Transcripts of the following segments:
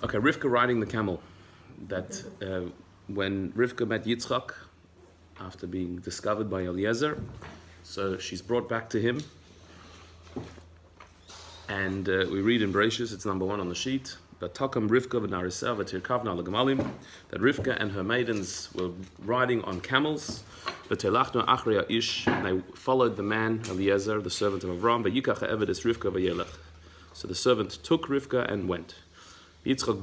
Okay, Rivka riding the camel. That when Rivka met Yitzchak after being discovered by Eliezer, so she's brought back to him, and we read in Bereshis, it's number 1 on the sheet. That Rivka and her maidens were riding on camels. And they followed the man Eliezer, the servant of Avram. So the servant took Rivka and went. Yitzchak,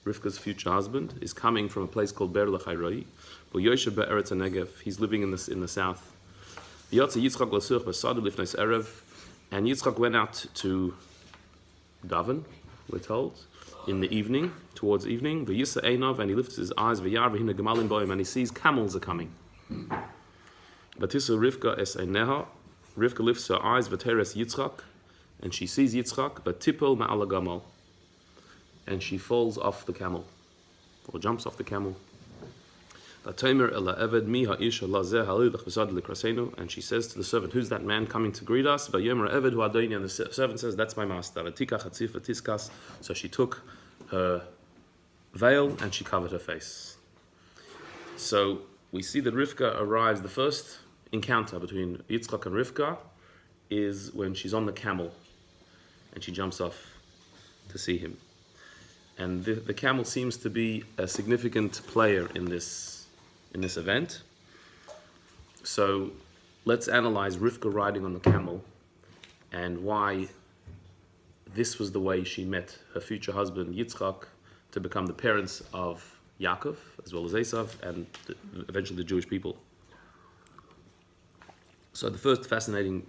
Rivka's future husband, is coming from a place called Ber L'Chayroi. He's living in the south. And Yitzchak went out to daven, we're told, in the evening, towards evening. And he lifts his eyes, and he sees camels are coming. Rivka lifts her eyes, Yitzchak, and she sees Yitzchak, but tipol ma'ala gamal, and she falls off the camel, or jumps off the camel. And she says to the servant, "Who's that man coming to greet us?" And the servant says, "That's my master." So she took her veil and she covered her face. So we see that Rivka arrives. The first encounter between Yitzchak and Rivka is when she's on the camel and she jumps off to see him. And the camel seems to be a significant player in this event. So let's analyze Rivka riding on the camel and why this was the way she met her future husband Yitzchak to become the parents of Yaakov as well as Esav and eventually the Jewish people. So the first fascinating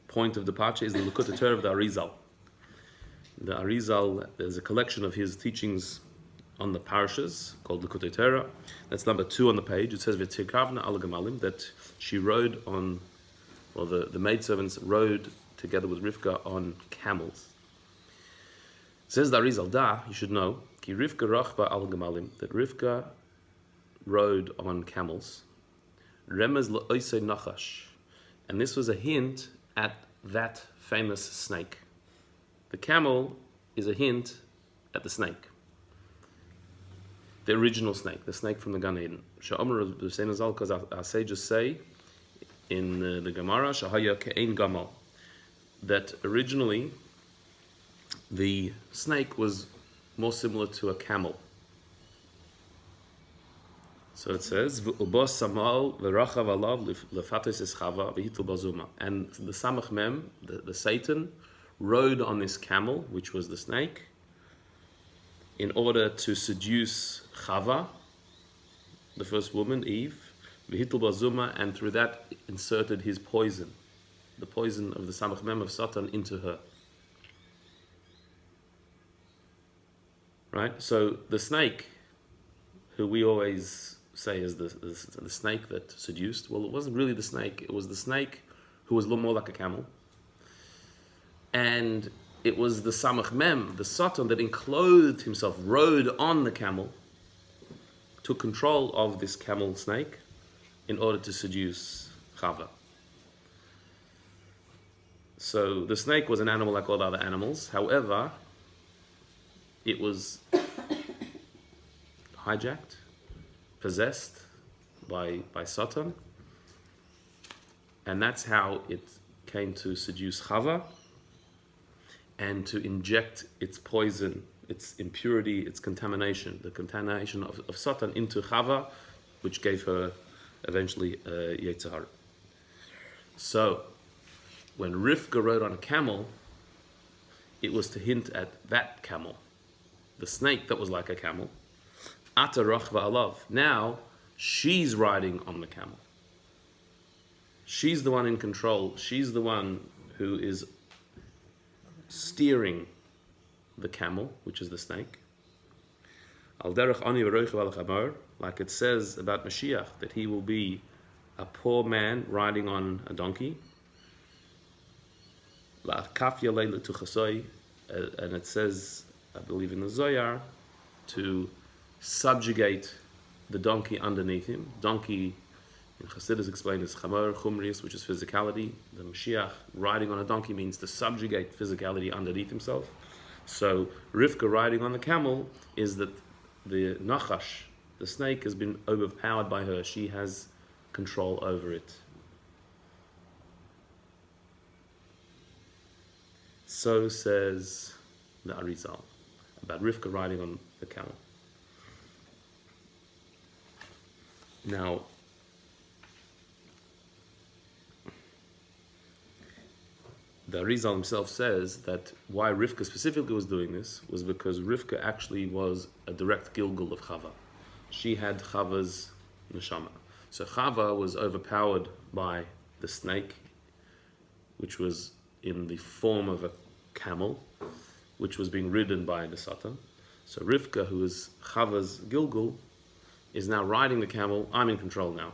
point of departure is the Likutei Torah of the Arizal. The Arizal, there's a collection of his teachings on the parashas called Likutei Torah. That's number 2 on the page. It says V'tirkavna al Gemalim, that she rode on, well, the maidservants rode together with Rivka on camels. It says the Arizal, you should know, Ki Rivka rachba al Gemalim, that Rivka rode on camels. Remez l'oisei nachash, and this was a hint at that famous snake. The camel is a hint at the snake. The original snake, the snake from the Gan Eden. Sha'omer Arizal, because our sages say in the Gemara, Shahaya ke'ein gamal, that originally the snake was more similar to a camel. So it says, V'ubos samal v'rachav alav lefates eschava v'hitul bazuma. And the Samach Mem, the Satan, rode on this camel, which was the snake, in order to seduce Chava, the first woman, Eve, v'hitul bazuma, and through that inserted his poison, the poison of the Samach Mem of Satan, into her. Right? So the snake, who we always say is the snake that seduced, well, it wasn't really the snake. It was the snake who was a little more like a camel. And it was the Samach Mem, the Satan, that enclosed himself, rode on the camel, took control of this camel snake in order to seduce Chava. So the snake was an animal like all the other animals. However, it was hijacked, possessed by Satan, and that's how it came to seduce Chava and to inject its poison, its impurity, its contamination, the contamination of Satan into Chava, which gave her eventually Yetzer Hara. So when Rivka rode on a camel, it was to hint at that camel, the snake that was like a camel. Ata rachva alav. Now she's riding on the camel. She's the one in control. She's the one who is steering the camel, which is the snake. Al derech ani v'roichav al chamor, like it says about Mashiach, that he will be a poor man riding on a donkey. La'akafya leila tuchasoi, and it says, I believe in the Zohar, to subjugate the donkey underneath him. Donkey, in Chassidus explained as chamor, chumrius, which is physicality. The Mashiach riding on a donkey means to subjugate physicality underneath himself. So Rivka riding on the camel is that the Nachash, the snake, has been overpowered by her. She has control over it. So says the Arizal about Rivka riding on the camel. Now, the Arizal himself says that why Rivka specifically was doing this was because Rivka actually was a direct Gilgul of Chava. She had Chava's neshama. So Chava was overpowered by the snake, which was in the form of a camel, which was being ridden by the Satan. So Rivka, who is Chava's Gilgul, is now riding the camel. I'm in control now,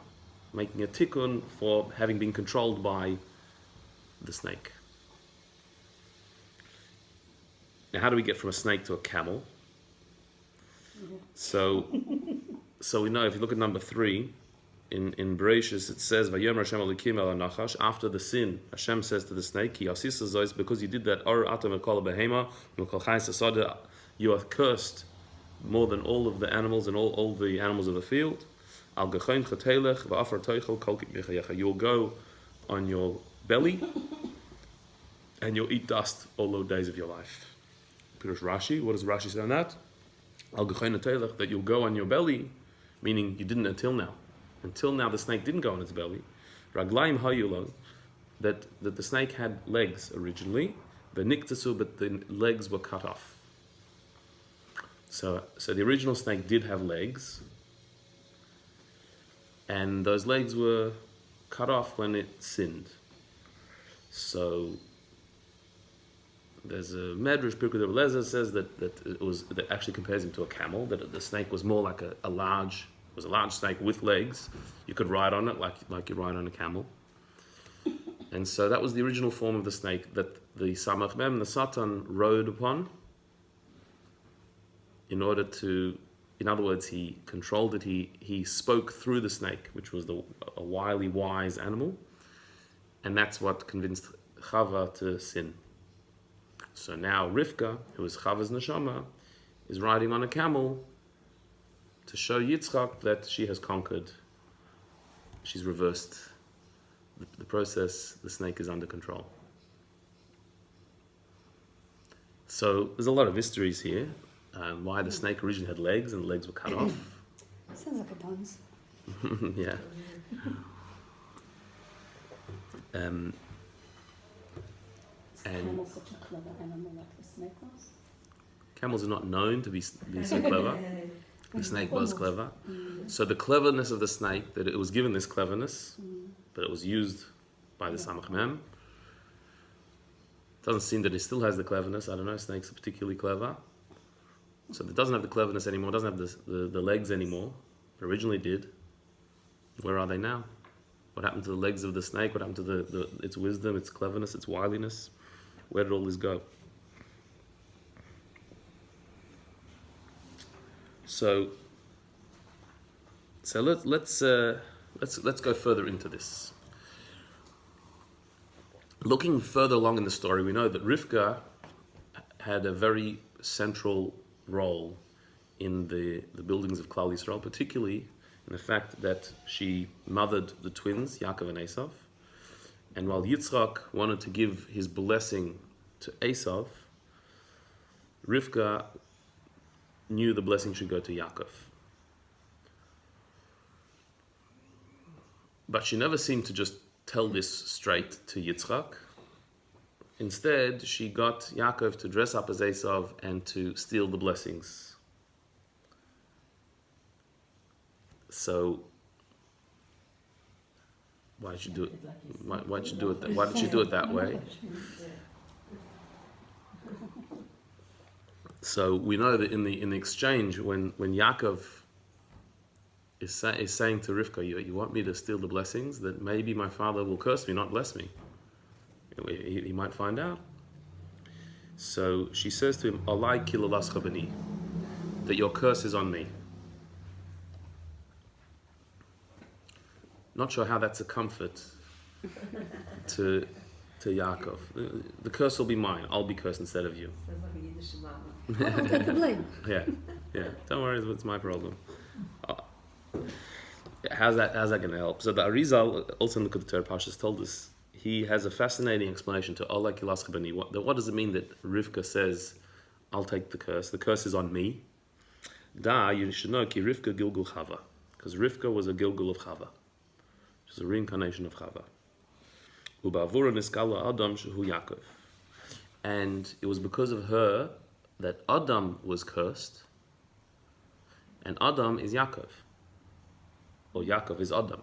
making a tikkun for having been controlled by the snake. Now, how do we get from a snake to a camel? So we know if you look at number 3 in Bereshis, it says Vayomer Hashem Elokim el Nachash. After the sin, Hashem says to the snake, Ki asisa zois, because you did that, Or atam ekol behema v'kol chayis asada, you are cursed more than all of the animals and all the animals of the field. Al gechoin chatelech v'afar toichel kol kibyechayecha. You'll go on your belly and you'll eat dust all the days of your life. Pirush Rashi, what does Rashi say on that? Al gechoin chatelech, that you'll go on your belly, meaning you didn't until now. Until now, the snake didn't go on its belly. Raglaim hayulon, that the snake had legs originally, but the legs were cut off. So the original snake did have legs, and those legs were cut off when it sinned. So there's a Medrash, Pirkei Rebbe says that actually compares him to a camel, that the snake was more like a large snake with legs. You could ride on it like you ride on a camel. And so that was the original form of the snake that the Samach Mem, the Satan, rode upon in order to, in other words, he controlled it, he spoke through the snake, which was a wily, wise animal, and that's what convinced Chava to sin. So now Rivka, who is Chava's neshama, is riding on a camel to show Yitzchak that she has conquered. She's reversed the process. The snake is under control. So there's a lot of mysteries here. Why the snake originally had legs and the legs were cut off. Sounds like a dance. Yeah. And Camel such a clever animal like the snake was? Camels are not known to be so clever. The snake was clever. So the cleverness of the snake, that it was given this cleverness, but it was used by the Samach Mem. Doesn't seem that it still has the cleverness. I don't know, snakes are particularly clever. So it doesn't have the cleverness anymore, doesn't have the legs anymore. It originally did. Where are they now? What happened to the legs of the snake? What happened to its wisdom, its cleverness, its wiliness? Where did all this go? So let's go further into this. Looking further along in the story, we know that Rivka had a very central role in the buildings of Klal Yisrael, particularly in the fact that she mothered the twins, Yaakov and Esav. And while Yitzchak wanted to give his blessing to Esav, Rivka knew the blessing should go to Yaakov. But she never seemed to just tell this straight to Yitzchak. Instead, she got Yaakov to dress up as Esav and to steal the blessings. So, why did she do it? Why did she do it? Why did she do it that way? So we know that in the exchange, when Yaakov is saying to Rivka, you want me to steal the blessings, that maybe my father will curse me, not bless me. He might find out. So she says to him, Alai kilalas chabani, that your curse is on me. Not sure how that's a comfort to to Yaakov. The curse will be mine. I'll be cursed instead of you. Sounds like a Yiddish mama. I'll take the blame. Yeah. Don't worry, it's my problem. How's that going to help? So the Arizal, also in the Torah Pashas, told us he has a fascinating explanation to Allah Kilas Chabani. What does it mean that Rivka says, "I'll take the curse"? The curse is on me. You should know ki Rivka Gilgul Chava, because Rivka was a Gilgul of Chava, which is a reincarnation of Chava. Ubavura niskala Adam shehu Yaakov, and it was because of her that Adam was cursed, and Adam is Yaakov, or Yaakov is Adam.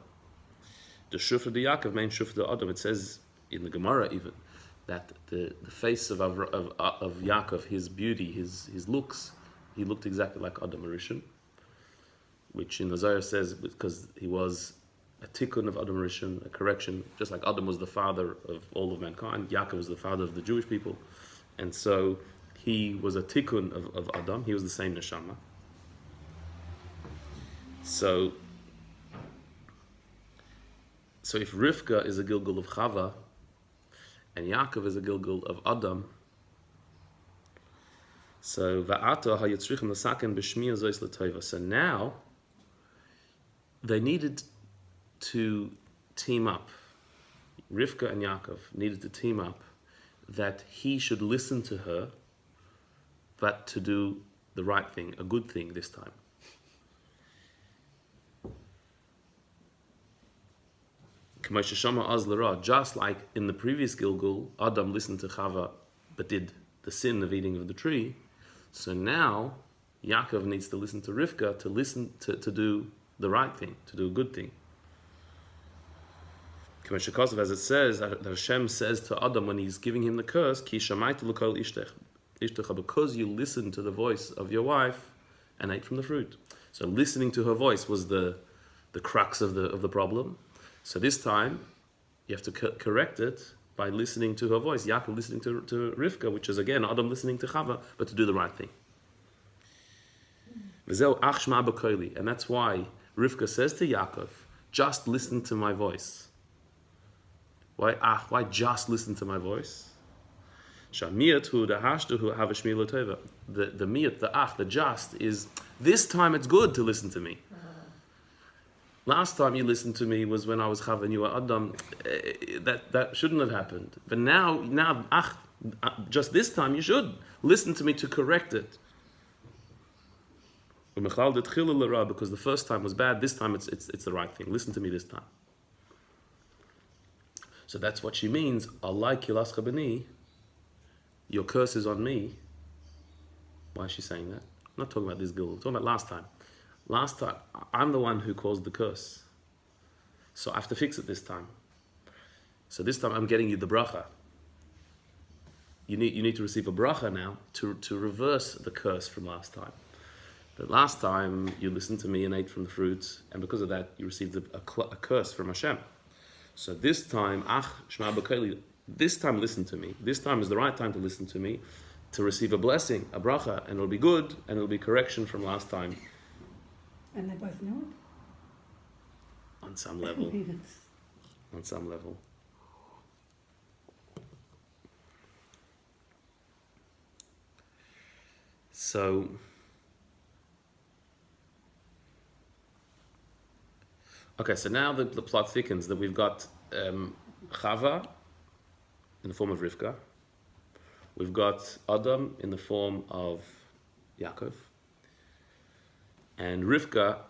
The shufra de Yaakov means shufra de Adam. It says in the Gemara even that the face of Yaakov, his beauty, his looks, he looked exactly like Adam Rishon, which in the Zohar says because he was a tikkun of Adam Rishon, a correction, just like Adam was the father of all of mankind, Yaakov was the father of the Jewish people, and so he was a tikkun of Adam. He was the same neshama. So if Rivka is a Gilgul of Chava and Yaakov is a Gilgul of Adam, so now they needed to team up. Rivka and Yaakov needed to team up that he should listen to her, but to do the right thing, a good thing this time. Just like in the previous Gilgul, Adam listened to Chava but did the sin of eating of the tree, so now Yaakov needs to listen to Rivka to listen to do the right thing, to do a good thing. As it says, Hashem says to Adam when he's giving him the curse, Ki shamayta l'kol ishtecha, because you listened to the voice of your wife and ate from the fruit. So listening to her voice was the crux of the problem. So this time, you have to correct it by listening to her voice. Yaakov listening to Rivka, which is again Adam listening to Chava, but to do the right thing. And that's why Rivka says to Yaakov, just listen to my voice. Why just listen to my voice? The just is, this time it's good to listen to me. Last time you listened to me was when I was Chava and you were Adam. That shouldn't have happened. But now, just this time you should listen to me to correct it. Because the first time was bad, this time it's the right thing. Listen to me this time. So that's what she means. Allah kilas chabani, your curse is on me. Why is she saying that? I'm not talking about this girl. I'm talking about last time. Last time, I'm the one who caused the curse. So I have to fix it this time. So this time I'm getting you the bracha. You need to receive a bracha now to reverse the curse from last time. But last time you listened to me and ate from the fruits, and because of that you received a curse from Hashem. So this time, shma b'keli, this time listen to me. This time is the right time to listen to me, to receive a blessing, a bracha, and it'll be good, and it'll be correction from last time. And they both know it? On some level. Yes. On some level. So, okay, so now the plot thickens that we've got Chava in the form of Rivka. We've got Adam in the form of Yaakov. And Rivka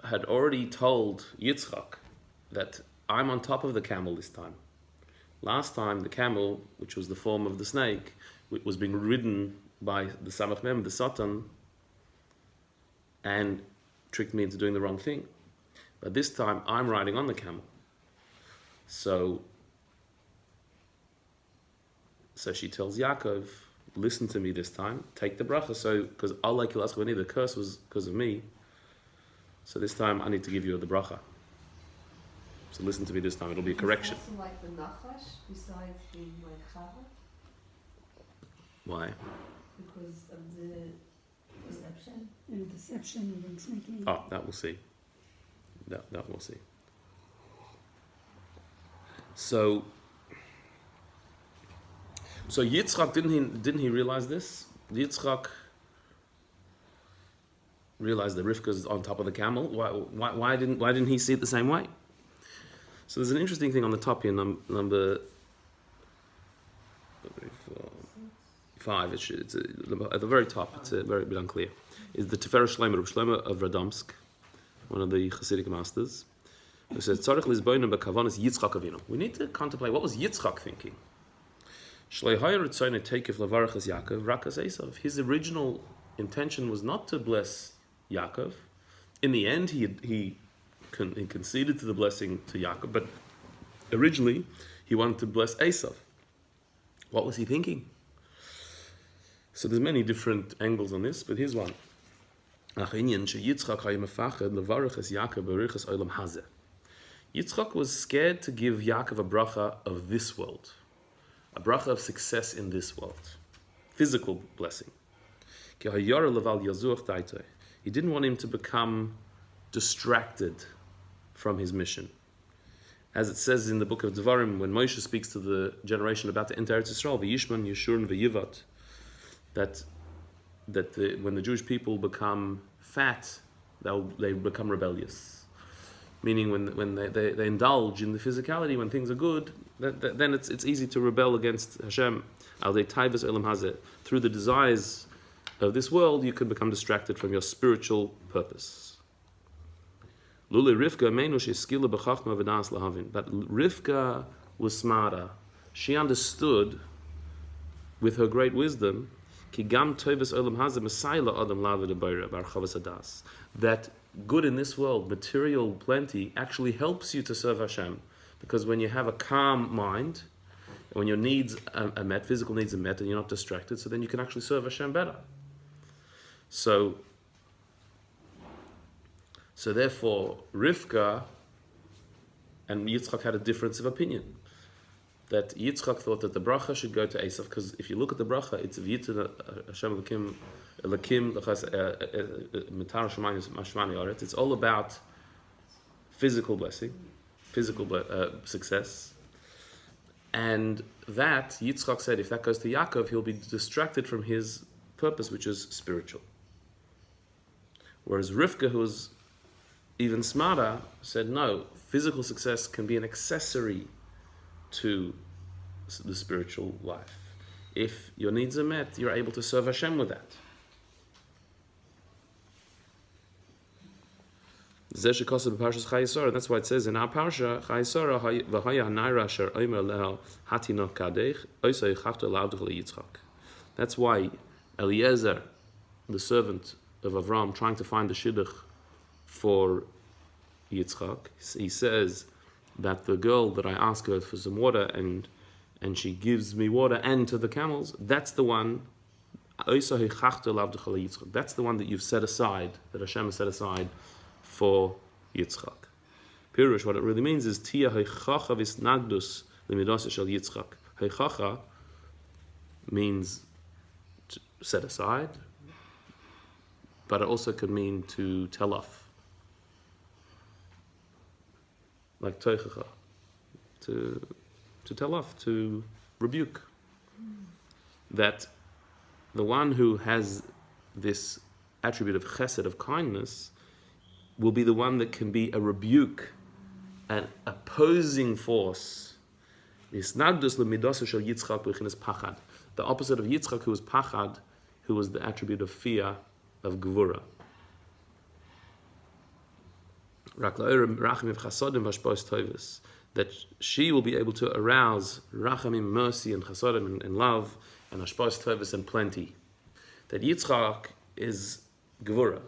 had already told Yitzchak that I'm on top of the camel this time. Last time, the camel, which was the form of the snake, was being ridden by the Samach Mem, the Satan, and tricked me into doing the wrong thing. But this time, I'm riding on the camel. So she tells Yaakov, listen to me this time, take the bracha. So, because Allah kilas chabani, the curse was because of me. So this time I need to give you the bracha. So listen to me this time, it'll be a correction. Is it also like the Nachash, besides being like Chava? Why? Because of the deception? And deception and then sneaking. Oh, that we'll see. That we'll see. So So Yitzchak, didn't he realize this? Yitzchak realized that Rivka's on top of the camel. Why didn't he see it the same way? So there's an interesting thing on the top here, number 5. It's at the very top. It's a very bit unclear. Is the Tiferes Shlomo, Reb Shlomo of Radomsk, one of the Hasidic masters, who says, "Tzarich lizboinu b'kavanas Yitzchak Avinu." We need to contemplate what was Yitzchak thinking. Shlei hayir ritzonei teikif levarachas Yaakov rakas Esav. His original intention was not to bless Yaakov. In the end, he conceded to the blessing to Yaakov, but originally he wanted to bless Esav. What was he thinking? So there's many different angles on this, but here's one. Yitzchak was scared to give Yaakov a bracha of this world, a bracha of success in this world, physical blessing. He didn't want him to become distracted from his mission. As it says in the book of Devarim, when Moshe speaks to the generation about to enter Eretz Yisrael, v'yishman, yeshurn, v'yivat, that when the Jewish people become fat, they become rebellious. Meaning when they indulge in the physicality, when things are good, then it's easy to rebel against Hashem. Through the desires of this world, you can become distracted from your spiritual purpose. But Rivka was smarter. She understood with her great wisdom that good in this world, material plenty, actually helps you to serve Hashem. Because when you have a calm mind, when your needs are met, physical needs are met, and you're not distracted, so then you can actually serve Hashem better. So therefore, Rivka and Yitzchak had a difference of opinion. That Yitzchak thought that the bracha should go to Esav, because if you look at the bracha, it's V'yitin Hashem Lakim Mitar Shemayim Mashmani Aretz. It's all about physical blessing, physical success. And that, Yitzchak said, if that goes to Yaakov, he'll be distracted from his purpose, which is spiritual. Whereas Rivka, who was even smarter, said, no, physical success can be an accessory to the spiritual life. If your needs are met, you're able to serve Hashem with that. That's why it says in our parsha, that's why Eliezer, the servant of Avram, trying to find the shidduch for Yitzchak, he says that the girl that I ask her for some water and she gives me water and to the camels, that's the one. That's the one that you've set aside, that Hashem has set aside for Yitzchak. Pirush, what it really means is Tia Heichacha Visnagdus Limidasa Shel Yitzchak. Heichacha means to set aside, but it also could mean to tell off. Like Teichacha, to tell off, to rebuke. That the one who has this attribute of chesed, of kindness, will be the one that can be a rebuke, an opposing force. The opposite of Yitzchak, who was pachad, who was the attribute of fear, of gevura. That she will be able to arouse rachamim, mercy, and chasodim, and love, and hashpos tovus, and plenty. That Yitzchak is gevura.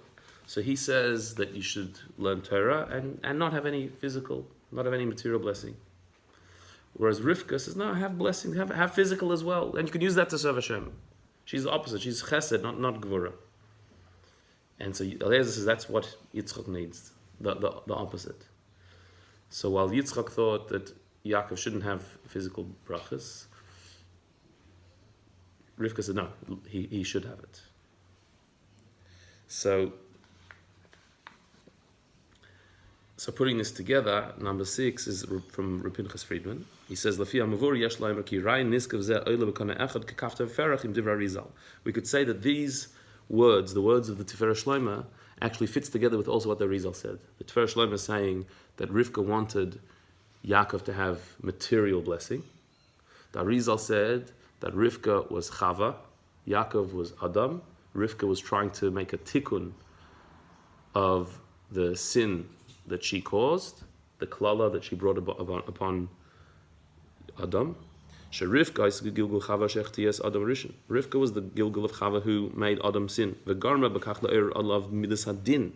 So he says that you should learn Torah and not have any physical, not have any material blessing. Whereas Rivka says, no, have blessing, have physical as well. And you can use that to serve Hashem. She's the opposite. She's chesed, not gevura. And so Eliezer says that's what Yitzchak needs, the opposite. So while Yitzchak thought that Yaakov shouldn't have physical brachas, Rivka said no, he should have it. So putting this together, number 6 is from Pinchas Friedman. He says, we could say that these words, the words of the Tiferet Shlomo, actually fits together with also what the Arizal said. The Tiferet Shlomo is saying that Rivka wanted Yaakov to have material blessing. The Arizal said that Rivka was Chava, Yaakov was Adam. Rivka was trying to make a tikkun of the sin that she caused, the klala that she brought upon Adam. Rivka is the Gilgul Chava shechtias Adam Rishon. Rivka was the Gilgul of Chava who made Adam sin. V'garma b'kach la'er alav midas hadin,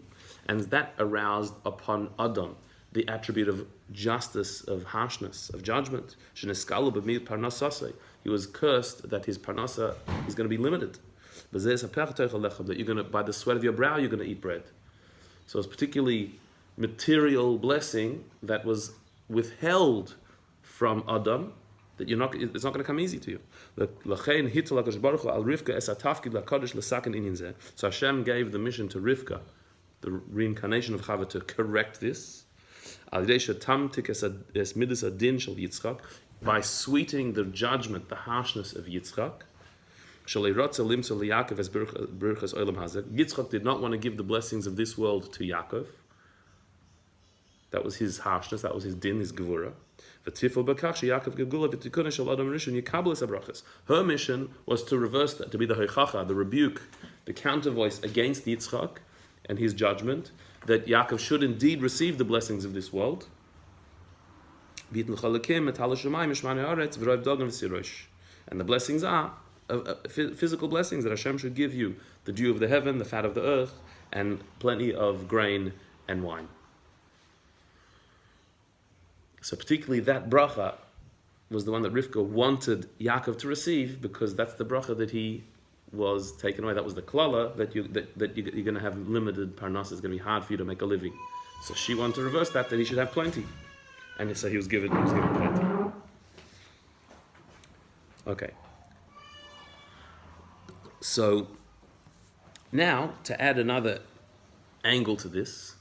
and that aroused upon Adam the attribute of justice, of harshness, of judgment. Sheneskalu b'mid parnasasei. He was cursed that his parnasa is going to be limited. That you're going to, by the sweat of your brow, you're going to eat bread. So it's particularly material blessing that was withheld from Adam, that it's not going to come easy to you. So Hashem gave the mission to Rivka, the reincarnation of Chava, to correct this by sweetening the judgment, the harshness of Yitzchak. Yitzchak did not want to give the blessings of this world to Yaakov. That was his harshness, that was his din, his gevura. Her mission was to reverse that, to be the hoichacha, the rebuke, the counter voice against Yitzchak and his judgment, that Yaakov should indeed receive the blessings of this world. And the blessings are physical blessings that Hashem should give you: the dew of the heaven, the fat of the earth, and plenty of grain and wine. So particularly that bracha was the one that Rivka wanted Yaakov to receive, because that's the bracha that he was taken away. That was the klala that you're going to have limited parnasa. It's going to be hard for you to make a living. So she wanted to reverse that he should have plenty, and so he was given plenty. Okay. So now to add another angle to this,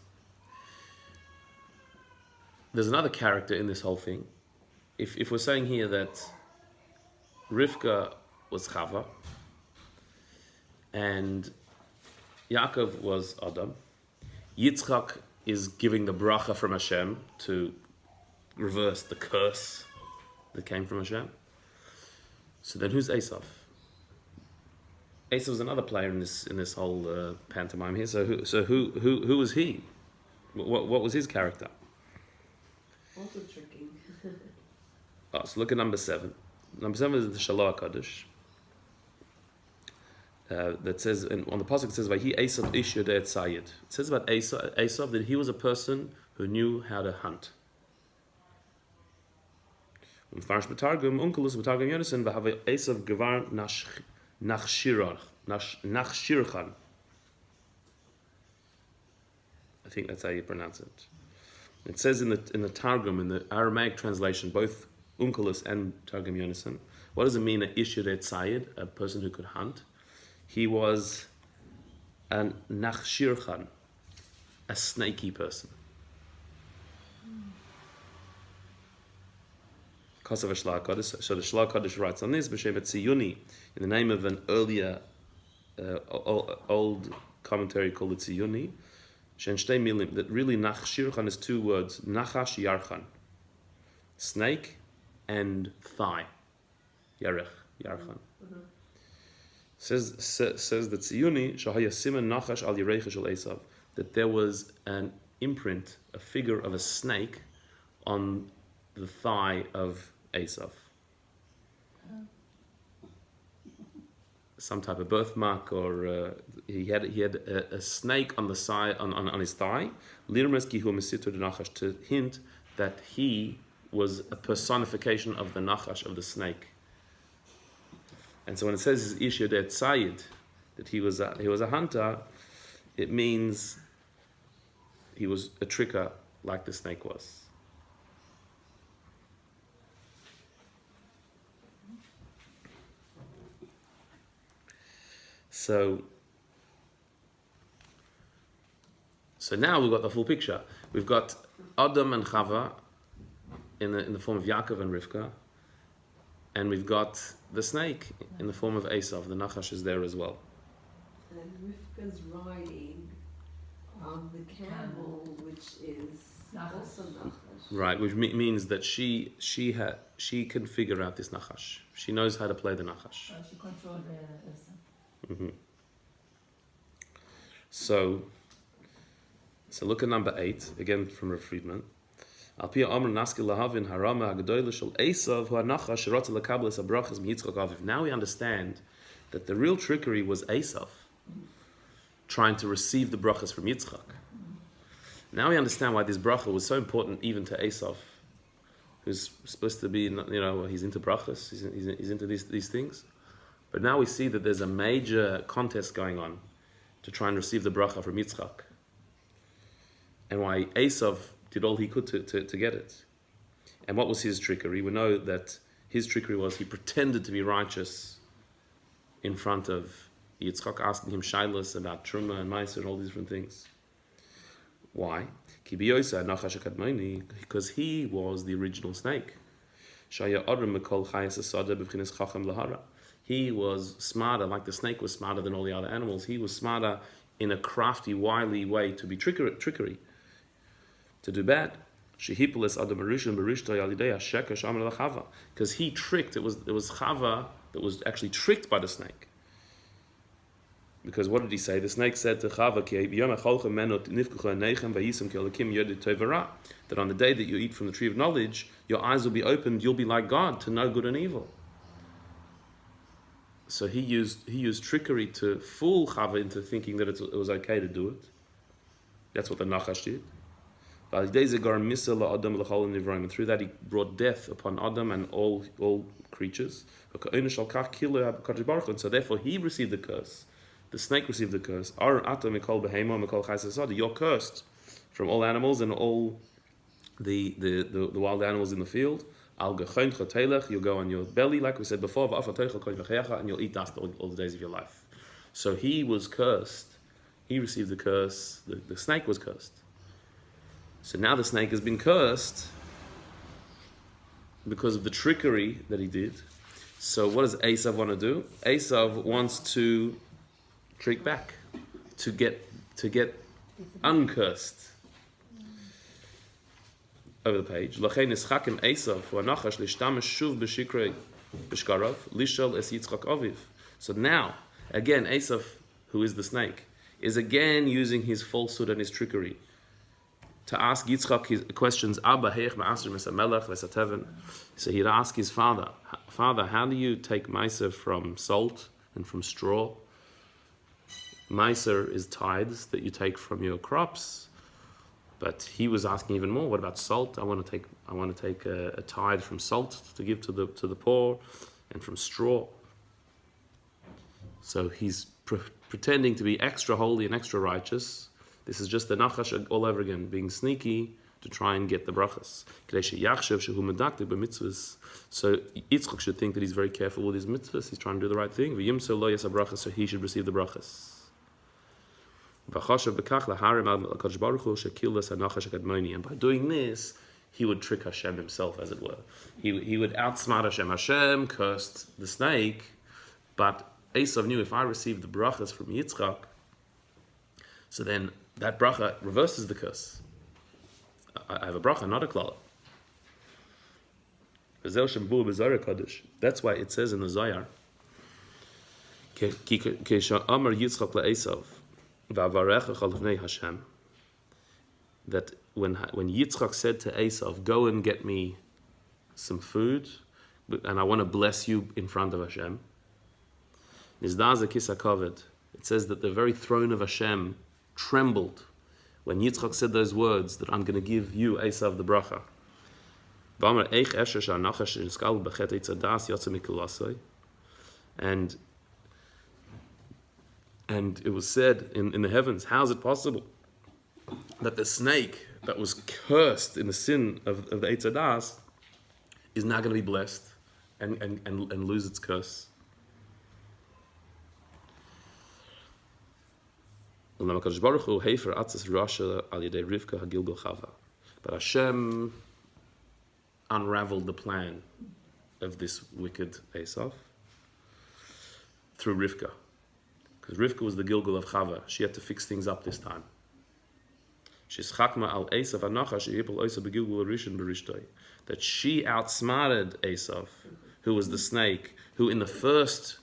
there's another character in this whole thing. If we're saying here that Rivka was Chava and Yaakov was Adam, Yitzchak is giving the bracha from Hashem to reverse the curse that came from Hashem. So then who's Esav? Esav is another player in this whole pantomime here. So who was he? What was his character? Also tricking. So look at number 7. Number 7 is the Shalom Kaddish. That says, and on the pasuk it says, "Vahi Esav ish yodei tzayid." It says about Esav that he was a person who knew how to hunt. Farsh betargum unkelus betargum yonasan v'havei Esav gevar nachshirchan. I think that's how you pronounce it. It says in the Targum, in the Aramaic translation, both Unkelus and Targum Yonasan, what does it mean, a Ishirei Tzayid, a person who could hunt? He was a Nachshirchan, a snaky person. So the Shlach Kaddish writes on this, B'Shem Tziyuni, in the name of an earlier old commentary called Tziyuni, Shen Shtei Milim, that really Nachshirchan is 2 words, Nachash Yarchan, snake and thigh, Yarech, Yarchan. Says the Tziyuni, Shahaya Siman Nachash al Yerecha Shel Esav, that there was an imprint, a figure of a snake on the thigh of Esav. Some type of birthmark, or he had a snake on the side on his thigh, to hint that he was a personification of the nachash, of the snake. And so when it says Ish Yodei Tzayid, that he was a hunter, it means he was a tricker like the snake was. So So now we've got the full picture. We've got Adam and Chava in the form of Yaakov and Rivka, and we've got the snake in the form of Esav. The Nachash is there as well. And Rivka's riding on the camel, which is also Nachash. Right, which means that she can figure out this Nachash. She knows how to play the Nachash. She controlled the Esav. So look at number 8 again from Rav Friedman. Al pi amr naskil lahavin harama hagdoyle shel Esav hu hanachash sherotze lekabel es habrachas miyitzchak aviv. Now we understand that the real trickery was Esav trying to receive the brachas from Yitzchak. Now we understand why this bracha was so important even to Esav, who's supposed to be, he's into brachas, he's into these things. But now we see that there's a major contest going on to try and receive the bracha from Yitzchak. And why Esav did all he could to get it. And what was his trickery? We know that his trickery was he pretended to be righteous in front of Yitzchak, asking him shaylos about Truma and Meiser and all these different things. Why? Because he was the original snake. He was smarter, like the snake was smarter than all the other animals. He was smarter in a crafty, wily way to be trickery, to do bad. Because he tricked, it was Chava that was actually tricked by the snake. Because what did he say? The snake said to Chava, that on the day that you eat from the tree of knowledge, your eyes will be opened, you'll be like God, to know good and evil. So he used trickery to fool Chava into thinking that it was okay to do it. That's what the Nachash did. And through that he brought death upon Adam and all creatures. And so therefore he received the curse. The snake received the curse. You're cursed from all animals and all the wild animals in the field. You'll go on your belly, like we said before, and you'll eat dust all the days of your life. So he was cursed. He received the curse. The snake was cursed. So now the snake has been cursed because of the trickery that he did. So what does Esav want to do? Esav wants to trick back, to get uncursed. Over the page. So now, again, Esav, who is the snake, is again using his falsehood and his trickery to ask Yitzchak his questions. So he'd ask his father, how do you take Meiser from salt and from straw? Meiser is tithes that you take from your crops. But he was asking even more. What about salt? I want to take a tithe from salt to give to the poor, and from straw. So he's pretending to be extra holy and extra righteous. This is just the Nachash all over again, being sneaky to try and get the brachas. So Yitzchak should think that he's very careful with his mitzvahs. He's trying to do the right thing. So he should receive the brachas. And by doing this, he would trick Hashem himself, as it were. He would outsmart Hashem. Hashem cursed the snake, but Esav knew, if I receive the brachas from Yitzchak, so then that bracha reverses the curse. I have a bracha, not a klala. That's why it says in the Zohar, that when Yitzchak said to Esav, go and get me some food, and I want to bless you in front of Hashem, it says that the very throne of Hashem trembled when Yitzchak said those words, that I'm going to give you, Esav, the bracha. And it was said in the heavens, how is it possible that the snake that was cursed in the sin of the Eitz Hadas is now going to be blessed and lose its curse? But Hashem unraveled the plan of this wicked Esav through Rivka. Because Rivka was the Gilgal of Chava. She had to fix things up this time. That she outsmarted Esav, who was the snake, who in the first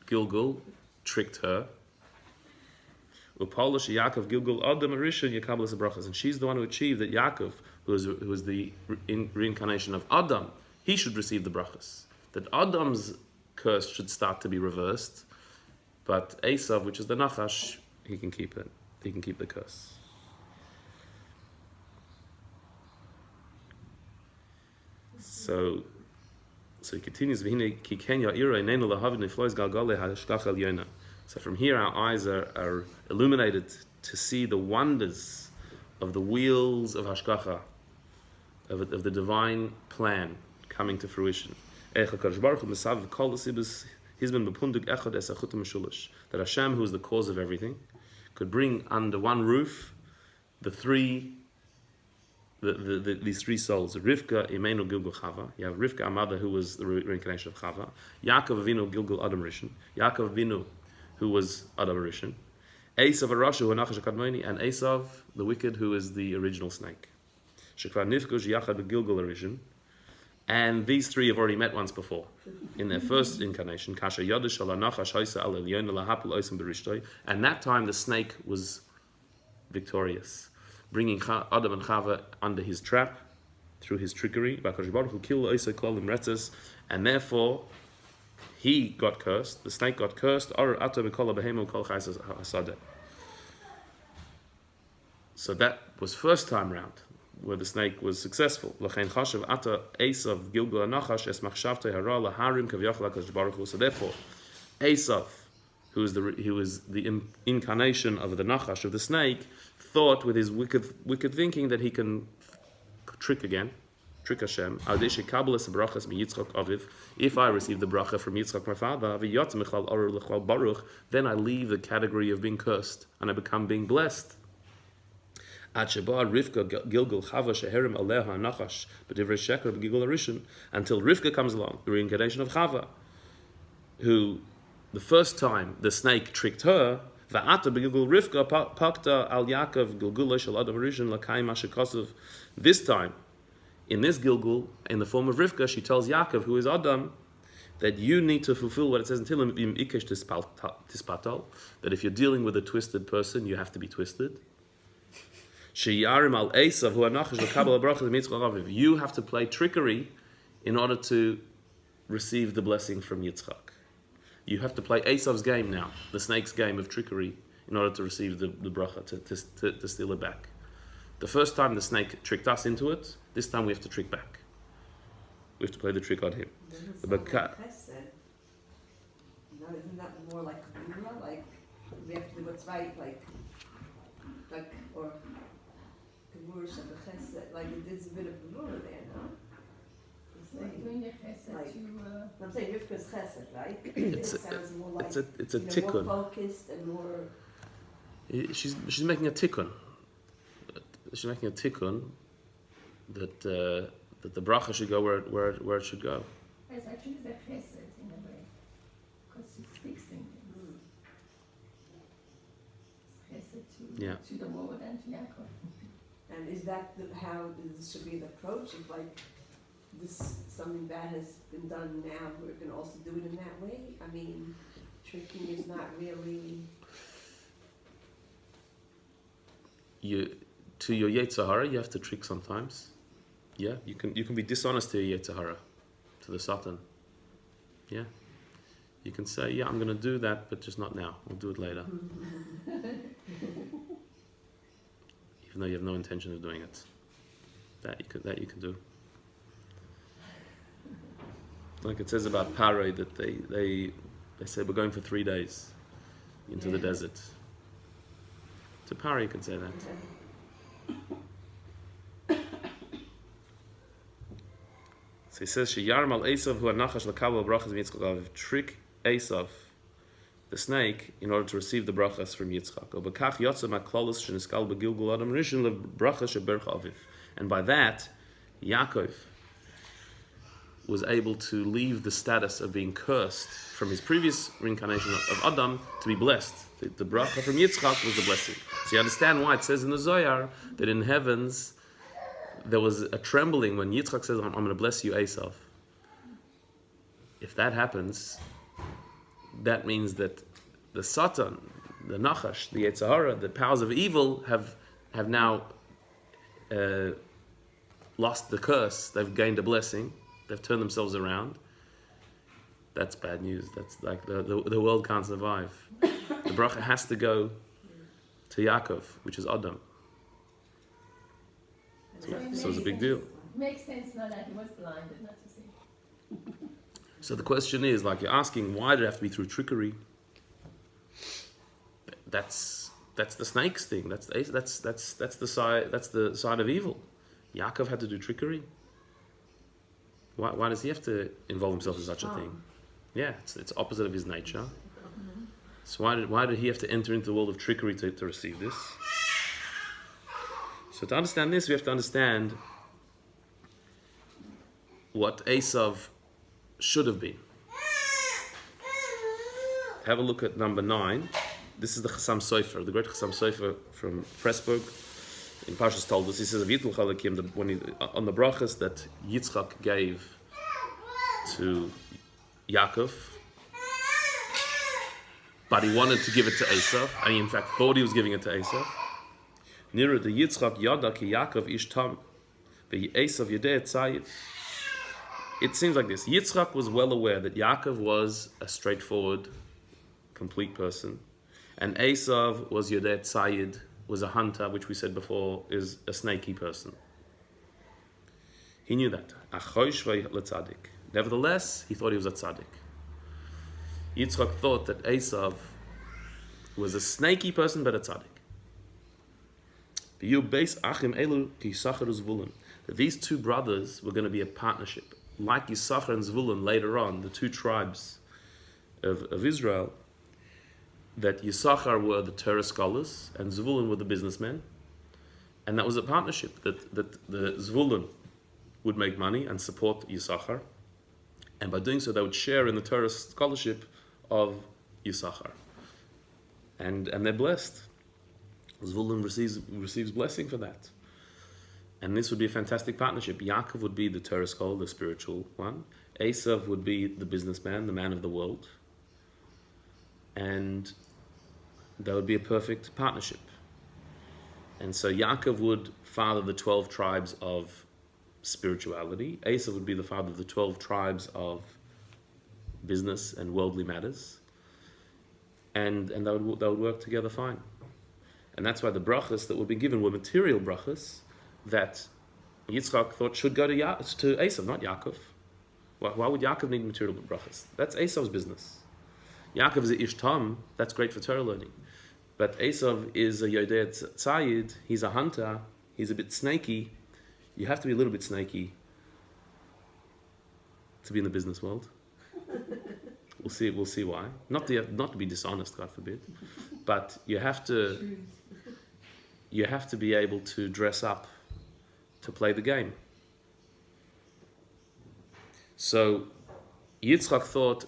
Gilgal tricked her. Yaakov Gilgal Adam Rishon Yakablas Brachas, and she's the one who achieved that Yaakov, who was the reincarnation of Adam, he should receive the brachas. That Adam's curse should start to be reversed, but Esav, which is the Nachash, he can keep it. He can keep the curse. So he continues. So from here, our eyes are illuminated to see the wonders of the wheels of Hashgacha, of the divine plan coming to fruition. That Hashem, who is the cause of everything, could bring under one roof these three souls. Rivka, Imenu, Gilgal, Chava. You have Rivka, our mother, who was the reincarnation of Chava. Yaakov Avinu, Gilgal, Adam Rishon. Yaakov Avinu, who was Adam Rishon. Esav Arashu, who Nachash Kadmoni, and Esav, the wicked, who is the original snake. Shekvar Nifkush Yachad Gilgal Rishon. And these three have already met once before in their first incarnation. And that time the snake was victorious, bringing Adam and Chava under his trap through his trickery. And therefore he got cursed, the snake got cursed. So that was first time round, where the snake was successful. So therefore, Esav, who is the incarnation of the Nachash, of the snake, thought with his wicked thinking that he can trick Hashem. If I receive the bracha from Yitzchak, my father, then I leave the category of being cursed and I become being blessed. Until Rivka comes along, the reincarnation of Chava, who the first time the snake tricked her. This time, in this Gilgul, in the form of Rivka, she tells Yaakov, who is Adam, that you need to fulfill what it says in Tehillim, that if you're dealing with a twisted person, you have to be twisted. You have to play trickery in order to receive the blessing from Yitzchak. You have to play Esav's game now, the snake's game of trickery, in order to receive the bracha, to steal it back. The first time the snake tricked us into it, this time we have to trick back. We have to play the trick on him. Isn't that more like Gvura? Like we have to do what's right, or Gvura Shabbat. Like it is a bit of Gvura there, no? Doing the chesed Like, to... I'm saying Rivka's chesed, right? It sounds more like it's a tikkun. more focused and more. She's making a tikkun. She's making a tikkun that the bracha should go where it should go. It's actually the chesed in a way, because she's fixing things. It's chesed to the Lord and to Yaakov. And is that how this should be the approach? If like this something bad has been done now, we're going to also do it in that way? I mean, tricking is not really. To your Yetzer Hara, you have to trick sometimes. Yeah, you can be dishonest to your Yetzer Hara, to the Satan. Yeah, you can say, yeah, I'm going to do that, but just not now. I'll do it later. Even though you have no intention of doing it. That you can do. Like it says about Paroi, that they say we're going for 3 days into the desert. To Paroi you can say that. So he says, "Sheyarm al Esav hu anachash lekabel brachas mitzchok." Trick Esav, the snake, in order to receive the brachas from Yitzchak. And by that, Yaakov was able to leave the status of being cursed from his previous reincarnation of Adam to be blessed. The bracha from Yitzchak was the blessing. So you understand why it says in the Zohar that in heavens there was a trembling when Yitzchak says, I'm going to bless you, Esav. If that happens, that means that the Satan, the Nachash, the Yetzirah, the powers of evil have now lost the curse. They've gained a blessing. They've turned themselves around. That's bad news. That's like the world can't survive. The bracha has to go to Yaakov, which is Adam. So it's a big deal. Makes sense now that he was blinded, not to see. So the question is, like you're asking, why did it have to be through trickery? That's the snake's thing. That's the side of evil. Yaakov had to do trickery. Why does he have to involve himself in such a thing? Yeah, it's opposite of his nature. So why did he have to enter into the world of trickery to receive this? So to understand this, we have to understand what Esav should have been. Have a look at number 9. This is the Chassam Sofer, the great Chassam Sofer from Pressburg. In Parshas told us, he says, on the brachas that Yitzchak gave to Yaakov, but he wanted to give it to Esav, and he in fact thought he was giving it to Esav. Nira the Yitzchak yada ki Yaakov ish tam, be Esav yedei tzayid. It seems like this. Yitzchak was well aware that Yaakov was a straightforward, complete person, and Esav was yedei tzayid, was a hunter, which we said before is a snaky person. He knew that. Nevertheless, he thought he was a tzaddik. Yitzchak thought that Esav was a snaky person, but a tzaddik. That these two brothers were going to be a partnership. Like Yisachar and Zvulun later on, the two tribes of Israel, that Yisachar were the Torah scholars and Zvulun were the businessmen. And that was a partnership, that the Zvulun would make money and support Yisachar. And by doing so, they would share in the Torah scholarship of Yisachar. And they're blessed. Zvulun receives blessing for that. And this would be a fantastic partnership. Yaakov would be the Torah scholar, the spiritual one. Esav would be the businessman, the man of the world. And that would be a perfect partnership. And so Yaakov would father the 12 tribes of spirituality. Esav would be the father of the 12 tribes of business and worldly matters. And they would work together fine. And that's why the brachas that would be given were material brachas that Yitzchak thought should go to Esav, not Yaakov. Why would Yaakov need material brachas? That's Esav's business. Yaakov is a ish tam, that's great for Torah learning. But Esav is a yodei tzayid, he's a hunter, he's a bit snaky. You have to be a little bit snaky to be in the business world. We'll see why. Not to be dishonest, God forbid. But you have to be able to dress up to play the game. So Yitzchak thought,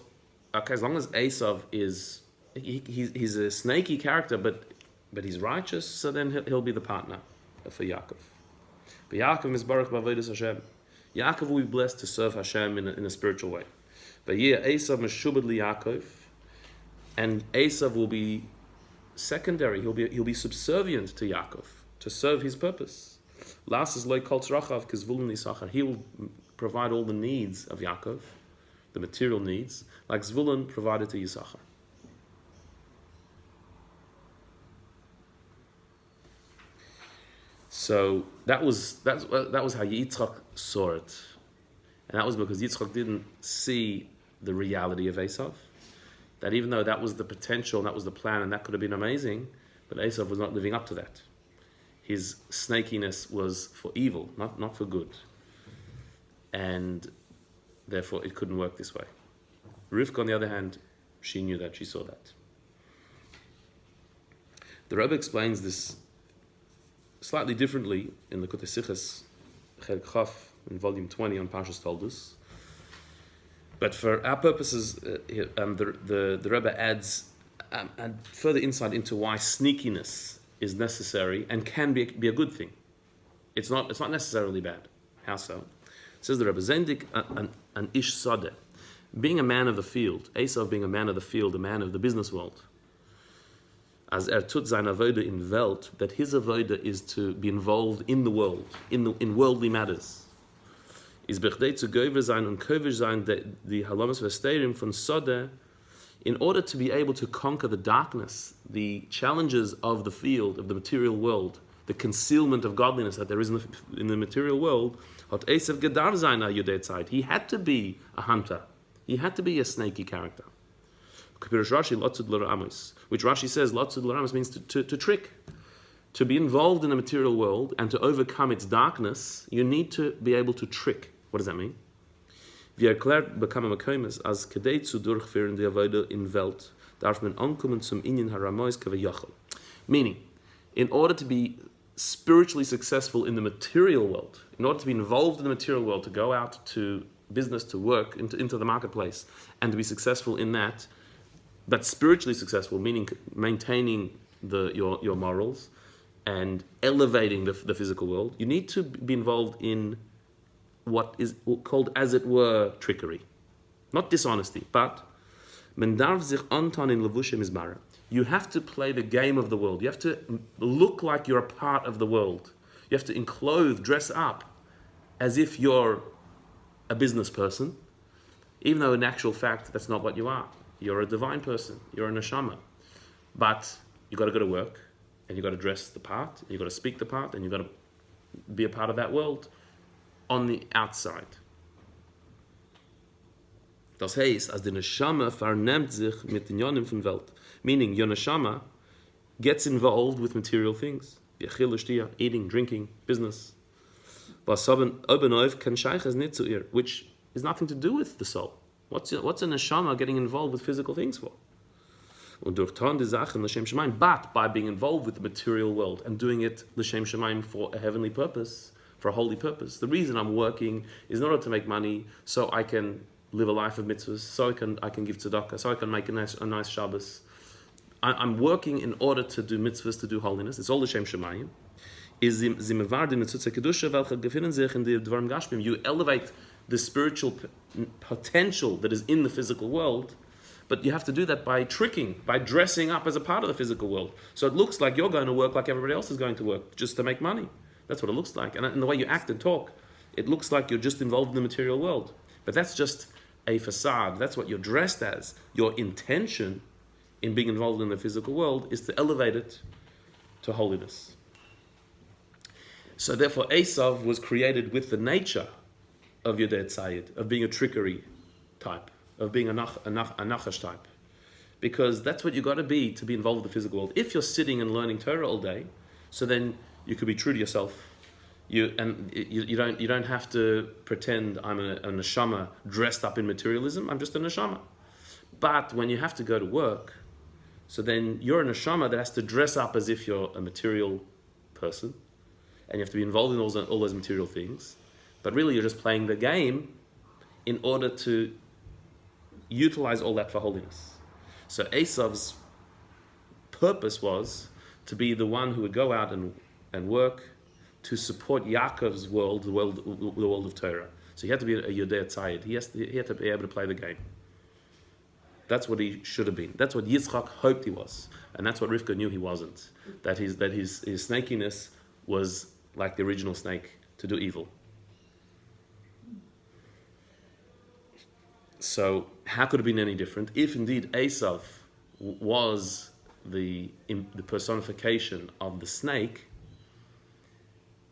okay, as long as Esav is he's a snaky character, but he's righteous, so then he'll be the partner for Yaakov. But Yaakov is baruch b'avodas Hashem. Yaakov will be blessed to serve Hashem in a spiritual way. But yeah, Esav meshubad li Yaakov, and Esav will be secondary. He'll be subservient to Yaakov to serve his purpose. Las is loy kol tzrachav k'zvulun Yisachar. He will provide all the needs of Yaakov, the material needs, like Zvulun provided to Yisachar. So that was how Yitzchak saw it, and that was because Yitzchak didn't see the reality of Esav. That even though that was the potential, and that was the plan, and that could have been amazing, but Esav was not living up to that. His snakiness was for evil, not for good, and therefore it couldn't work this way. Rivka, on the other hand, she knew that, she saw that. The Rebbe explains this slightly differently in the Kutei Sichos, Chelek Chaf, in volume 20 on Parshas Toldus. But for our purposes, the Rebbe adds further insight into why sneakiness is necessary and can be a good thing. It's not necessarily bad. How so? Says the Rebbe, Zendik an ish sadeh, being a man of the field, Esav being a man of the field, a man of the business world, as tut sein avoda in Welt, that his avoda is to be involved in the world, in worldly matters. Is bechdei zu gover sein und kovish sein the halamas v'sterim von sadeh, in order to be able to conquer the darkness, the challenges of the field, of the material world, the concealment of godliness that there is in the material world, hat Esav gedar sein a Yudei Zeit. He had to be a hunter. He had to be a snaky character. Which Rashi says, lotzud l'ramus means to trick. To be involved in the material world and to overcome its darkness, you need to be able to trick. What does that mean? Wie erklärt bekam Makomes, als kedei zu durchführen die Avoda in Welt, darf man ankommen zum Inyan haramois kavayachal. Meaning, in order to be spiritually successful in the material world, in order to be involved in the material world, to go out to business, to work, into the marketplace, and to be successful in that, but spiritually successful, meaning maintaining your morals and elevating the physical world, you need to be involved in what is called, as it were, trickery. Not dishonesty, but men darf sich antan in levushe mizmara. You have to play the game of the world. You have to look like you're a part of the world. You have to dress up as if you're a business person, even though in actual fact that's not what you are. You're a divine person. You're a neshama. But you've got to go to work, and you've got to dress the part, and you've got to speak the part, and you've got to be a part of that world on the outside. Das heißt, als die Neshama vernimmt sich mit den Yonim von Welt. Meaning, your Neshama gets involved with material things. Eating, drinking, business. Which is nothing to do with the soul. What's a Neshama getting involved with physical things for? But by being involved with the material world and doing it l'shem shemayim for a heavenly purpose, for a holy purpose. The reason I'm working is in order to make money, so I can live a life of mitzvahs, so I can give tzedakah, so I can make a nice Shabbos. I'm working in order to do mitzvahs, to do holiness. It's all l'shem shemayim. You elevate the spiritual potential that is in the physical world, but you have to do that by tricking, by dressing up as a part of the physical world. So it looks like you're going to work like everybody else is going to work, just to make money. That's what it looks like. And the way you act and talk, it looks like you're just involved in the material world. But that's just a facade. That's what you're dressed as. Your intention in being involved in the physical world is to elevate it to holiness. So therefore, Esav was created with the nature of Yudei Tzayid, of being a trickery type, of being a nachash type. Because that's what you got to be involved with the physical world. If you're sitting and learning Torah all day, so then you could be true to yourself. You don't have to pretend I'm a neshama dressed up in materialism. I'm just a neshama. But when you have to go to work, so then you're a neshama that has to dress up as if you're a material person, and you have to be involved in all those material things. But really, you're just playing the game in order to utilize all that for holiness. So Esav's purpose was to be the one who would go out and work to support Yaakov's world, the world of Torah. So he had to be a Yudei Tzayid. He had to be able to play the game. That's what he should have been. That's what Yitzchak hoped he was, and that's what Rivka knew he wasn't. That his snakiness was like the original snake, to do evil. So how could it have been any different if indeed Esav was the personification of the snake?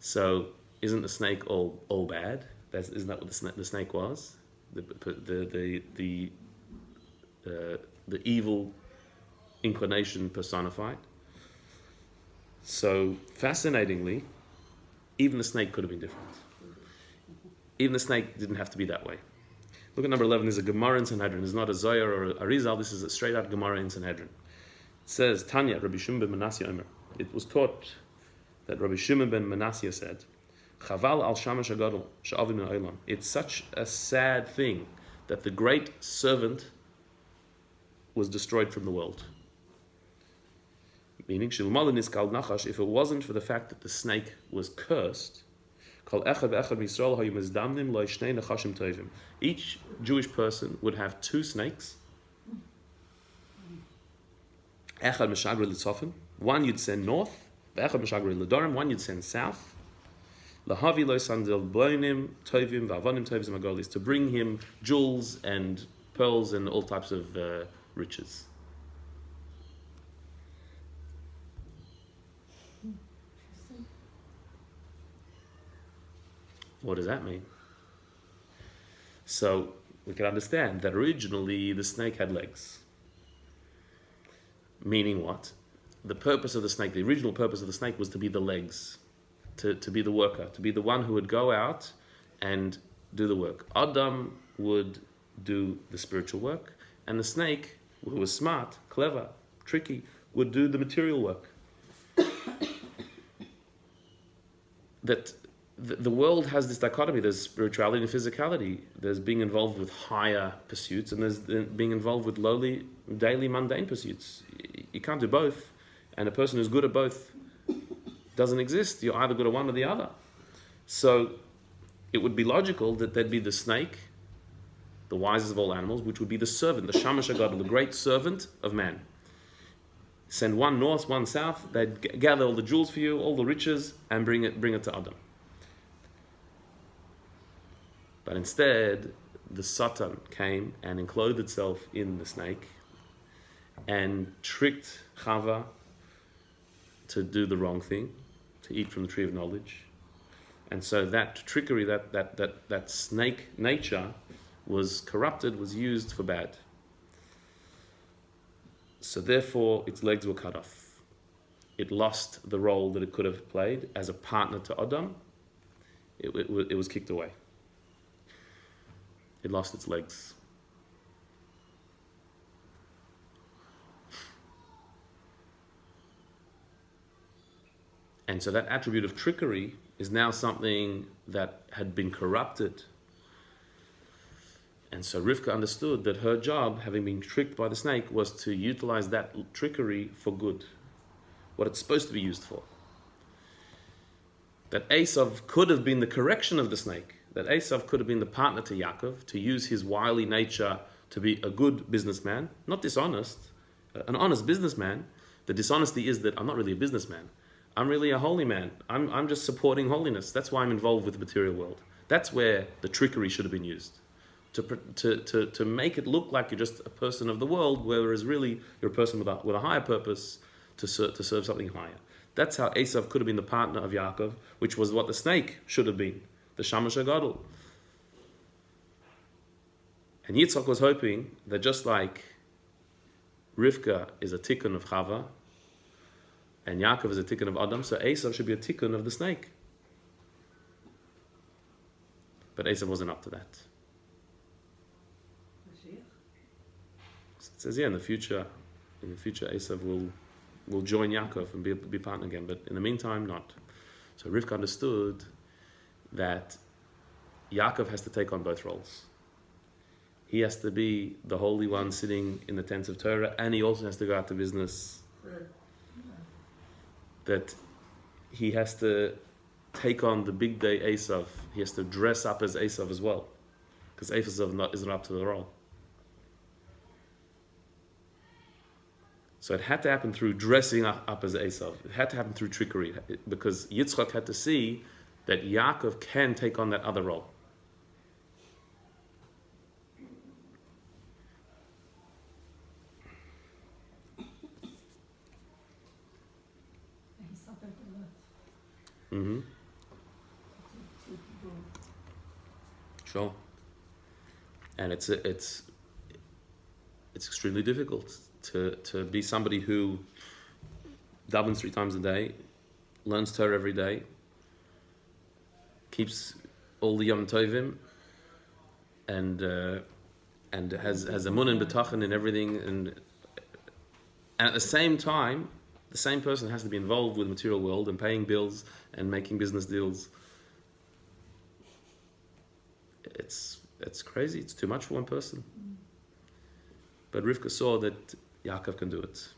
So isn't the snake all bad? Isn't that what the snake was? The evil inclination personified. So fascinatingly, even the snake could have been different. Even the snake didn't have to be that way. Look at number 11. There's a Gemara in Sanhedrin. It's not a Zohar or a Arizal. This is a straight out Gemara in Sanhedrin. says Tanya, Rabbi Shimon ben Manasseh Omer. It was taught that Rabbi Shimon ben Manasseh said, Chaval al shamash hagadol she'avim min ha'olam. It's such a sad thing that the great servant was destroyed from the world. Meaning, shilmal niskal nachash, if it wasn't for the fact that the snake was cursed, each Jewish person would have two snakes. One you'd send north, one you'd send south. To bring him jewels and pearls and all types of riches. What does that mean? So we can understand that originally the snake had legs. Meaning what? The purpose of the snake, the original purpose of the snake was to be the legs, to be the worker, to be the one who would go out and do the work. Adam would do the spiritual work, and the snake, who was smart, clever, tricky, would do the material work. That the world has this dichotomy. There's spirituality and physicality. There's being involved with higher pursuits, and there's being involved with lowly, daily, mundane pursuits. You can't do both. And a person who's good at both doesn't exist. You're either good at one or the other. So it would be logical that there'd be the snake, the wisest of all animals, which would be the servant, the Shamash HaGadol, the great servant of man. Send one north, one south. They'd gather all the jewels for you, all the riches, and bring it to Adam. But instead, the Satan came and enclosed itself in the snake and tricked Chava to do the wrong thing, to eat from the tree of knowledge. And so that trickery, that snake nature was corrupted, was used for bad. So therefore, its legs were cut off. It lost the role that it could have played as a partner to Adam. It was kicked away. It lost its legs. And so that attribute of trickery is now something that had been corrupted. And so Rivka understood that her job, having been tricked by the snake, was to utilize that trickery for good, what it's supposed to be used for. That Esav could have been the correction of the snake, that Esav could have been the partner to Yaakov, to use his wily nature to be a good businessman, not dishonest, an honest businessman. The dishonesty is that I'm not really a businessman. I'm really a holy man. I'm just supporting holiness. That's why I'm involved with the material world. That's where the trickery should have been used. To make it look like you're just a person of the world, whereas really you're a person with a higher purpose to serve something higher. That's how Esav could have been the partner of Yaakov, which was what the snake should have been, the Shamash HaGadol. And Yitzchak was hoping that just like Rivka is a tikkun of Chava, and Yaakov is a tikkun of Adam, so Esav should be a tikkun of the snake. But Esav wasn't up to that. It says, in the future, Esav will join Yaakov and be partner again. But in the meantime, not. So Rivka understood that Yaakov has to take on both roles. He has to be the holy one sitting in the tents of Torah, and he also has to go out to business. That he has to take on the big day Esav. He has to dress up as Esav as well, because Esav isn't up to the role. So it had to happen through dressing up as Esav. It had to happen through trickery, because Yitzchak had to see that Yaakov can take on that other role. He suffered a lot. Mm-hmm. Sure. And it's extremely difficult to be somebody who davens 3 times a day, learns Torah every day, keeps all the Yom Tovim, and has emunah and betachon in everything, And at the same time, the same person has to be involved with the material world and paying bills and making business deals. It's crazy. It's too much for one person. But Rivka saw that Yaakov can do it.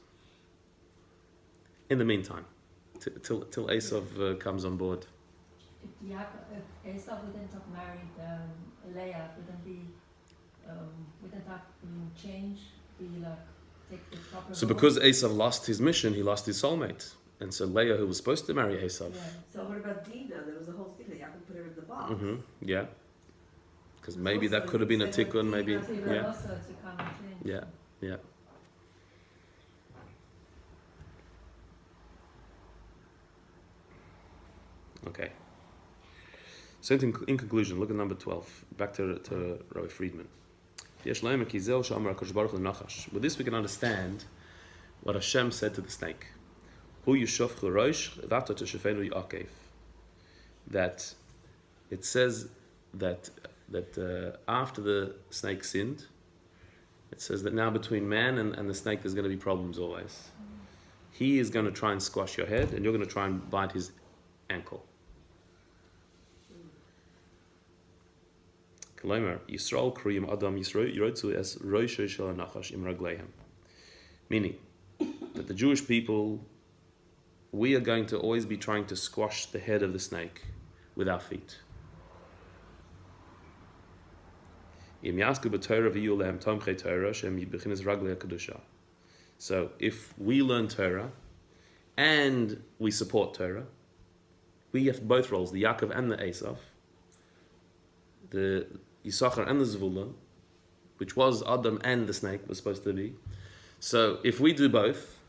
In the meantime, till Esav comes on board. If Esav wouldn't have married Leah, wouldn't that change? Be like take the proper. So role? because Esav lost his mission, he lost his soulmate. And so Leah, who was supposed to marry Esav. Yeah. So what about Dina? There was a whole thing that Yaakov put her in the box. Yeah. Because maybe that could have been a tikkun, maybe. So you were Yeah. also to come and change. Yeah. Okay. So in conclusion, look at number 12. Back to Rabbi Friedman. With this we can understand what Hashem said to the snake. That it says that after the snake sinned, it says that now between man and the snake there's going to be problems always. He is going to try and squash your head and you're going to try and bite his ankle. Meaning that the Jewish people, we are going to always be trying to squash the head of the snake with our feet. So if we learn Torah and we support Torah, we have both roles, the Yaakov and the Esav, the Yisachar and the Zvulun, which was Adam and the snake was supposed to be. So if we do both,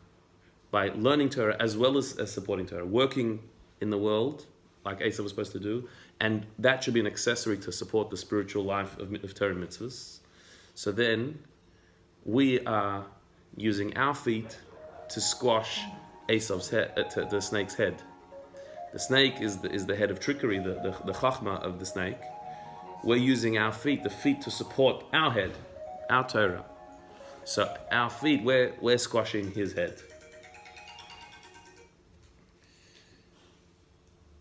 by learning Torah as well as supporting Torah, working in the world like Esav was supposed to do, and that should be an accessory to support the spiritual life of Torah mitzvahs. So then we are using our feet to squash Esav's head, the snake's head. The snake is the head of trickery, the chachma of the snake. We're using our feet, the feet to support our head, our Torah. So our feet, we're squashing his head.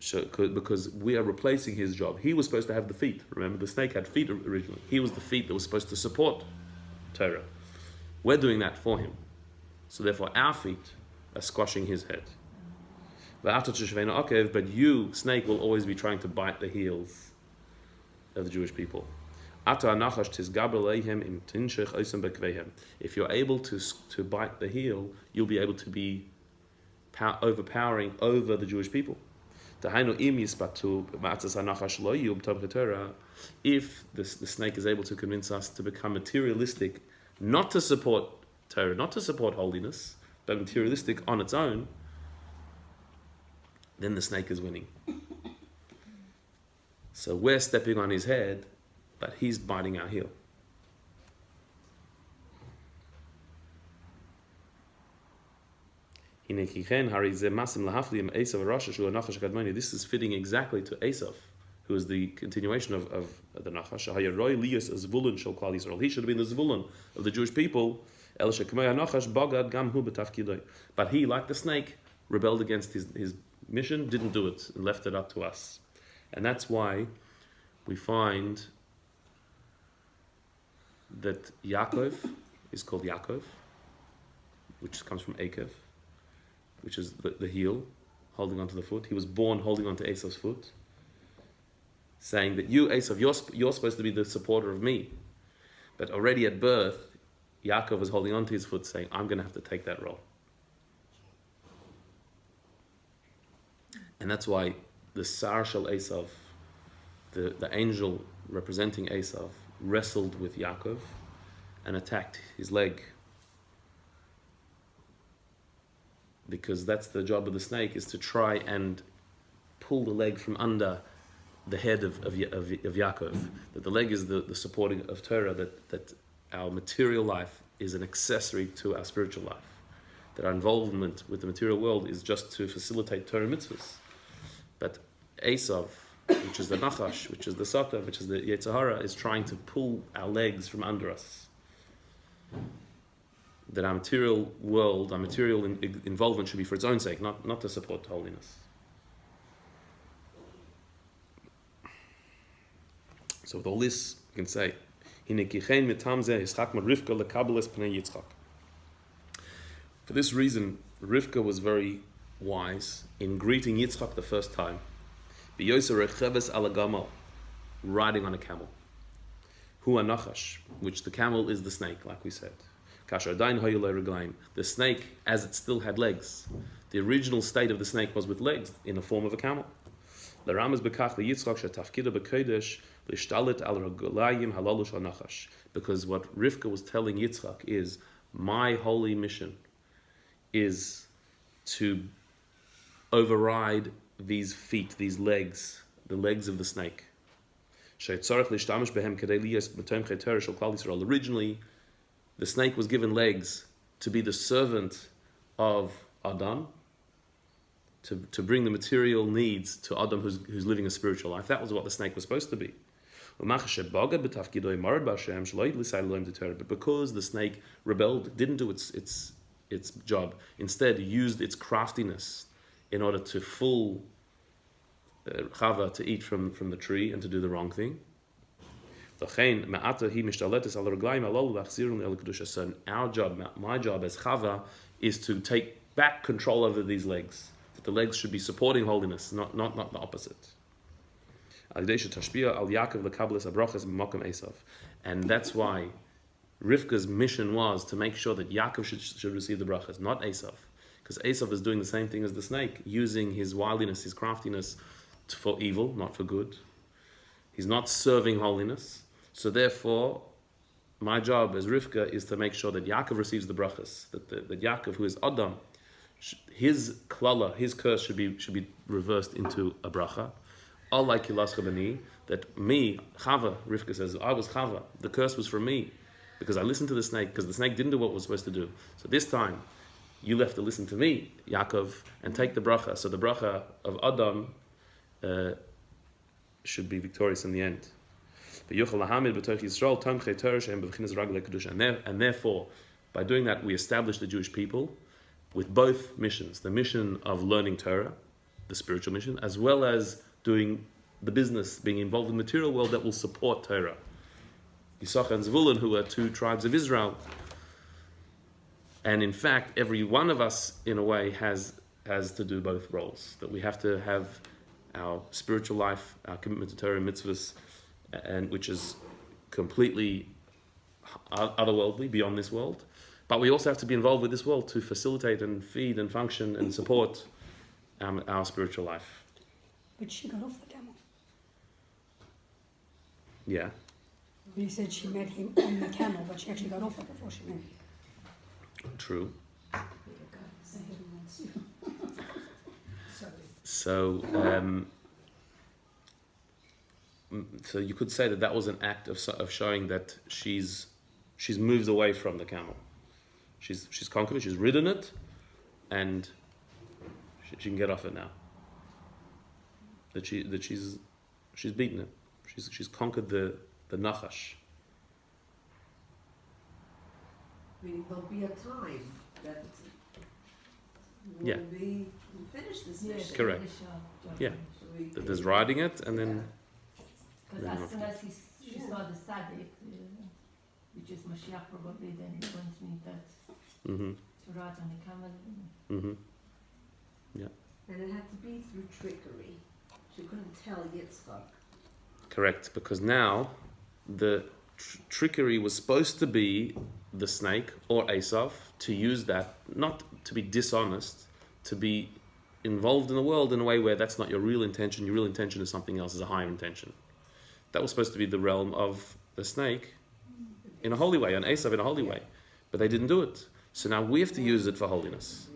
So, because we are replacing his job. He was supposed to have the feet. Remember, the snake had feet originally. He was the feet that was supposed to support Torah. We're doing that for him. So therefore, our feet are squashing his head. But you, snake, will always be trying to bite the heels of the Jewish people. If you're able to bite the heel, you'll be able to be overpowering over the Jewish people. If the snake is able to convince us to become materialistic, not to support Torah, not to support holiness, but materialistic on its own, then the snake is winning. So we're stepping on his head, but he's biting our heel. This is fitting exactly to Esav, who is the continuation of the Nachash. He should have been the Zvulun of the Jewish people. But he, like the snake, rebelled against his mission, didn't do it, and left it up to us. And that's why we find that Yaakov is called Yaakov, which comes from Akev, which is the heel, holding onto the foot. He was born holding onto Esav's foot, saying that you, Esav, you're supposed to be the supporter of me. But already at birth, Yaakov was holding onto his foot, saying, I'm going to have to take that role. And that's why the Sar Shel Esav, the angel representing Esav, wrestled with Yaakov and attacked his leg. Because that's the job of the snake, is to try and pull the leg from under the head of Yaakov. That the leg is the supporting of Torah, that our material life is an accessory to our spiritual life. That our involvement with the material world is just to facilitate Torah mitzvahs. But Esav, which is the Nachash, which is the Satan, which is the Yetzer Hara, is trying to pull our legs from under us. that our material world, our material involvement should be for its own sake, not to support holiness. So with all this, you can say, for this reason, Rivka was very wise in greeting Yitzchak the first time, riding on a camel. Which the camel is the snake, like we said. The snake, as it still had legs, the original state of the snake was with legs in the form of a camel. Because what Rivka was telling Yitzchak is, my holy mission is to override these feet, these legs, the legs of the snake. Originally, the snake was given legs to be the servant of Adam, to bring the material needs to Adam who's living a spiritual life. That was what the snake was supposed to be. But because the snake rebelled, didn't do its job, instead used its craftiness in order to fool Chava to eat from the tree and to do the wrong thing. So our job, my job as Chava, is to take back control over these legs. That the legs should be supporting holiness, not the opposite. And that's why Rivka's mission was to make sure that Yaakov should receive the brachas, not Esav. Because Esav is doing the same thing as the snake, using his wildness, his craftiness for evil, not for good. He's not serving holiness. So therefore, my job as Rivka is to make sure that Yaakov receives the brachas, that Yaakov, who is Adam, his klala, his curse should be reversed into a bracha. Allah kilascha bani, that me, Chava, Rivka says, I was Chava. The curse was from me because I listened to the snake, because the snake didn't do what it was supposed to do. So this time, you left to listen to me, Yaakov, and take the bracha. So the bracha of Adam should be victorious in the end. And therefore, by doing that, we establish the Jewish people with both missions, the mission of learning Torah, the spiritual mission, as well as doing the business, being involved in the material world that will support Torah. Yisachar and Zvulun, who are two tribes of Israel. And in fact, every one of us, in a way, has to do both roles. That we have to have our spiritual life, our commitment to Torah and mitzvahs, and which is completely otherworldly, beyond this world. But we also have to be involved with this world to facilitate and feed and function and support our spiritual life. But she got off the camel. Yeah. You said she met him on the camel, but she actually got off it before she met him. True. Sorry. So you could say that was an act of showing that she's moved away from the camel. She's conquered it. She's ridden it, and she can get off it now. That she's beaten it. She's conquered the nachash. Meaning there'll be a time that Yeah. when we finish this mission. Correct. Yeah. That there's riding it, and then Because as soon as she saw the Sadiq, which is Mashiach probably, then he's going to need that to ride on the camel. And it had to be through trickery. She couldn't tell Yitzchak. correct, because now the trickery was supposed to be the snake or Esav, to use that, not to be dishonest, to be involved in the world in a way where that's not your real intention. Your real intention is something else, is a higher intention. That was supposed to be the realm of the snake in a holy way, and Esav in a holy way. But they didn't do it. So now we have to use it for holiness.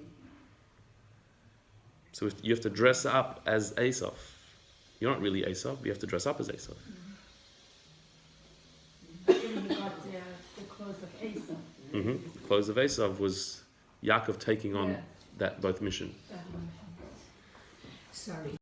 So you have to dress up as Esav. You're not really Esav, you have to dress up as Esav. Actually, he got the clothes of Esav. The clothes of Esav was Yaakov taking on that both mission. That one. Sorry.